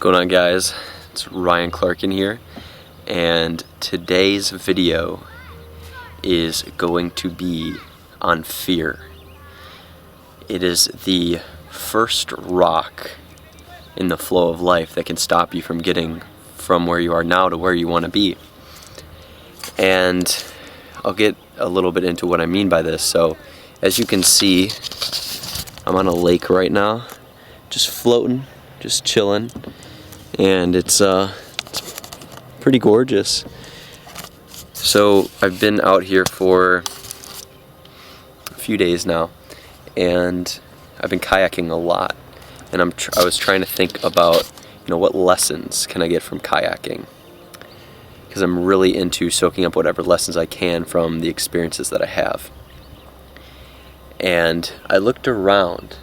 going on, guys? It's Ryan Clarkin here, and today's video is going to be on fear. It is the first rock in the flow of life that can stop you from getting from where you are now to where you want to be. And I'll get a little bit into what I mean by this. So as you can see, I'm on a lake right now, just floating, just chilling, and it's pretty gorgeous. So I've been out here for a few days now, and I've been kayaking a lot, and I was trying to think about, what lessons can I get from kayaking, because I'm really into soaking up whatever lessons I can from the experiences that I have. And I looked around,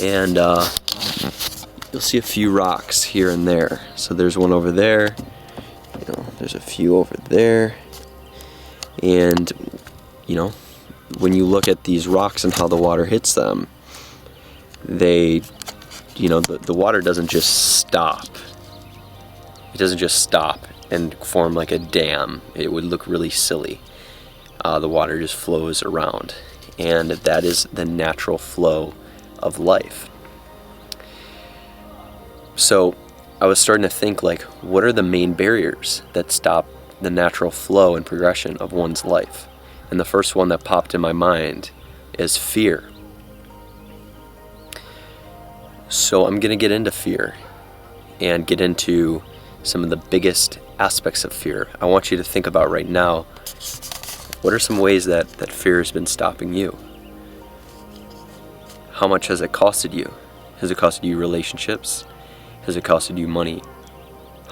and you'll see a few rocks here and there. So there's one over there, there's a few over there, and when you look at these rocks and how the water hits them, the water doesn't just stop. It doesn't just stop and form like a dam. It would look really silly. The water just flows around, and that is the natural flow of life. So I was starting to think, what are the main barriers that stop the natural flow and progression of one's life? And the first one that popped in my mind is fear. So I'm going to get into fear and get into some of the biggest aspects of fear. I want you to think about right now, what are some ways that fear has been stopping you? How much has it costed you? Has it costed you relationships? Has it costed you money?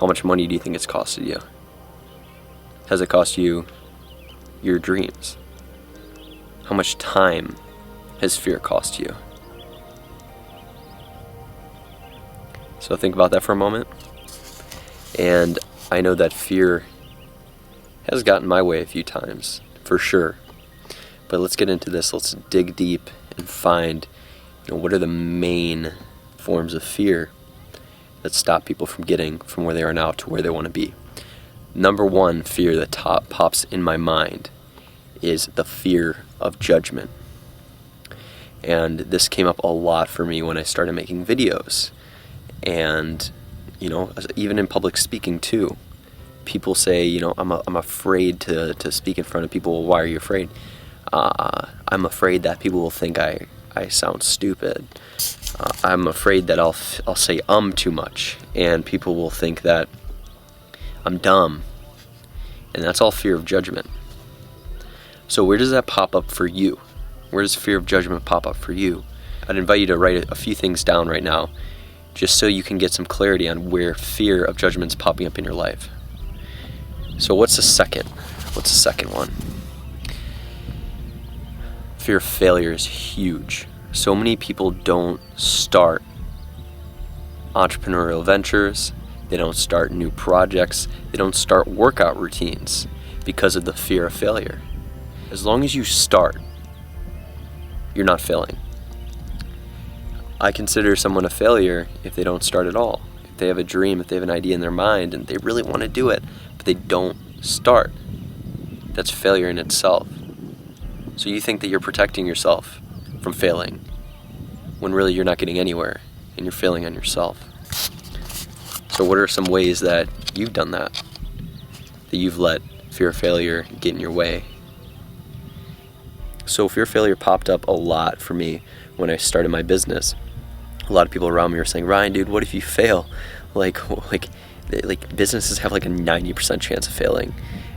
How much money do you think it's costed you? Has it cost you your dreams? How much time has fear cost you? So think about that for a moment. And I know that fear has gotten my way a few times, for sure. But let's get into this. Let's dig deep and find, what are the main forms of fear that stop people from getting from where they are now to where they want to be. Number one fear that pops in my mind is the fear of judgment. And this came up a lot for me when I started making videos. And, even in public speaking too. People say, I'm afraid to speak in front of people. Well, why are you afraid? I'm afraid that people will think I sound stupid. I'm afraid that I'll say too much, and people will think that I'm dumb. And that's all fear of judgment. So where does that pop up for you? Where does fear of judgment pop up for you? I'd invite you to write a few things down right now, just so you can get some clarity on where fear of judgment is popping up in your life. So what's the second one? Fear of failure is huge. So many people don't start entrepreneurial ventures, they don't start new projects, they don't start workout routines because of the fear of failure. As long as you start, you're not failing. I consider someone a failure if they don't start at all. If they have a dream, if they have an idea in their mind and they really want to do it, but they don't start, that's failure in itself. So you think that you're protecting yourself from failing, when really you're not getting anywhere and you're failing on yourself. So what are some ways that you've done that you've let fear of failure get in your way? So fear of failure popped up a lot for me when I started my business. A lot of people around me were saying, Ryan, dude, what if you fail? Like businesses have a 90% chance of failing.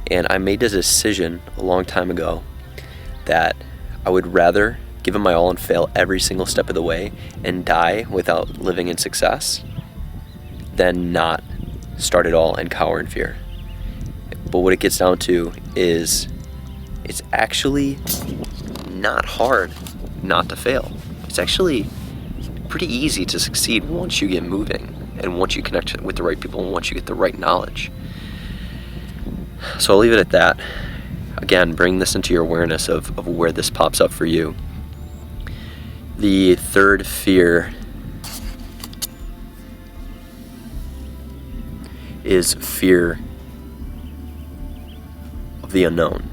And I made a decision a long time ago that I would rather give it my all and fail every single step of the way and die without living in success than not start at all and cower in fear. But what it gets down to is it's actually not hard not to fail. It's actually pretty easy to succeed once you get moving and once you connect with the right people and once you get the right knowledge. So I'll leave it at that. Again, bring this into your awareness of where this pops up for you. The third fear is fear of the unknown.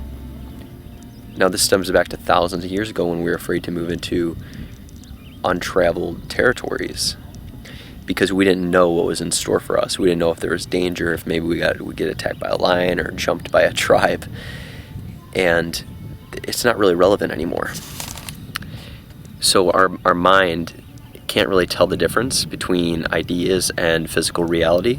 Now, this stems back to thousands of years ago when we were afraid to move into untraveled territories because we didn't know what was in store for us. We didn't know if there was danger, if maybe we get attacked by a lion or jumped by a tribe. And it's not really relevant anymore. So our mind can't really tell the difference between ideas and physical reality.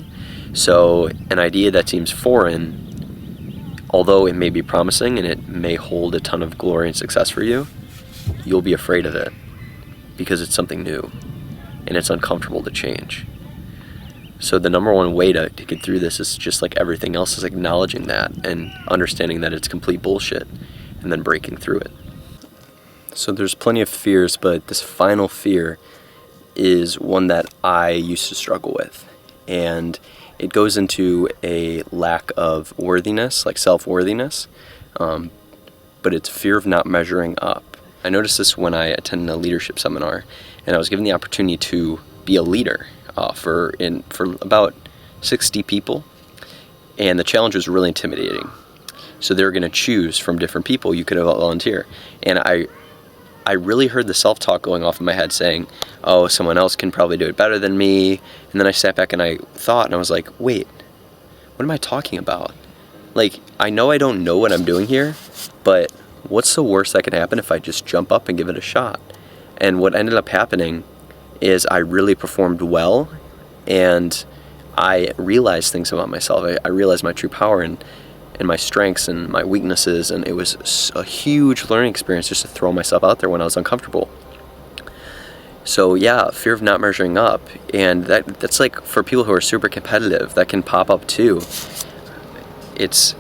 So an idea that seems foreign, although it may be promising and it may hold a ton of glory and success for you, you'll be afraid of it because it's something new and it's uncomfortable to change. So the number one way to get through this is just like everything else, is acknowledging that and understanding that it's complete bullshit and then breaking through it. So there's plenty of fears, but this final fear is one that I used to struggle with. And it goes into a lack of worthiness, like self-worthiness, but it's fear of not measuring up. I noticed this when I attended a leadership seminar, and I was given the opportunity to be a leader for about 60 people, and the challenge was really intimidating. So they were going to choose from different people you could volunteer, and I really heard the self-talk going off in my head saying, oh, someone else can probably do it better than me. And then I sat back and I thought, and I was like, wait, what am I talking about? Like, I know I don't know what I'm doing here, but what's the worst that could happen if I just jump up and give it a shot? And what ended up happening is I really performed well, and I realized things about myself. I realized my true power and my strengths and my weaknesses, and it was a huge learning experience just to throw myself out there when I was uncomfortable. So yeah, fear of not measuring up, and that's like for people who are super competitive, that can pop up too. It's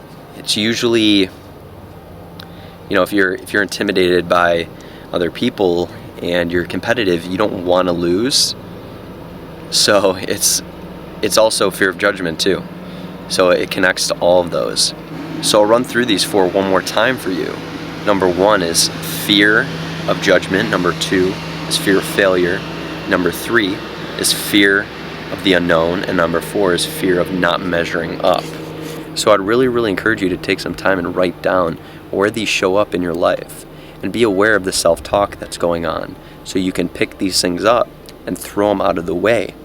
usually, if you're intimidated by other people and you're competitive, you don't want to lose. So it's also fear of judgment too. So it connects to all of those. So I'll run through these four one more time for you. Number one is fear of judgment. Number two is fear of failure. Number three is fear of the unknown. And number four is fear of not measuring up. So I'd really, really encourage you to take some time and write down where these show up in your life and be aware of the self-talk that's going on so you can pick these things up and throw them out of the way,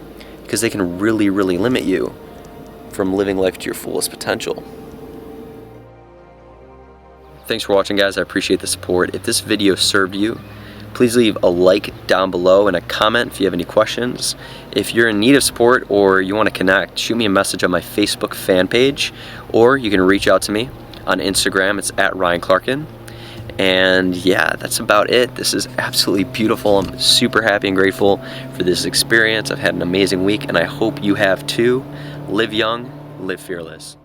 because they can really, really limit you from living life to your fullest potential. Thanks for watching, guys. I appreciate the support. If this video served you, please leave a like down below and a comment if you have any questions. If you're in need of support or you want to connect, shoot me a message on my Facebook fan page, or you can reach out to me on Instagram. It's @RyanClarkin. And yeah, that's about it. This is absolutely beautiful. I'm super happy and grateful for this experience. I've had an amazing week, and I hope you have too. Live young, live fearless.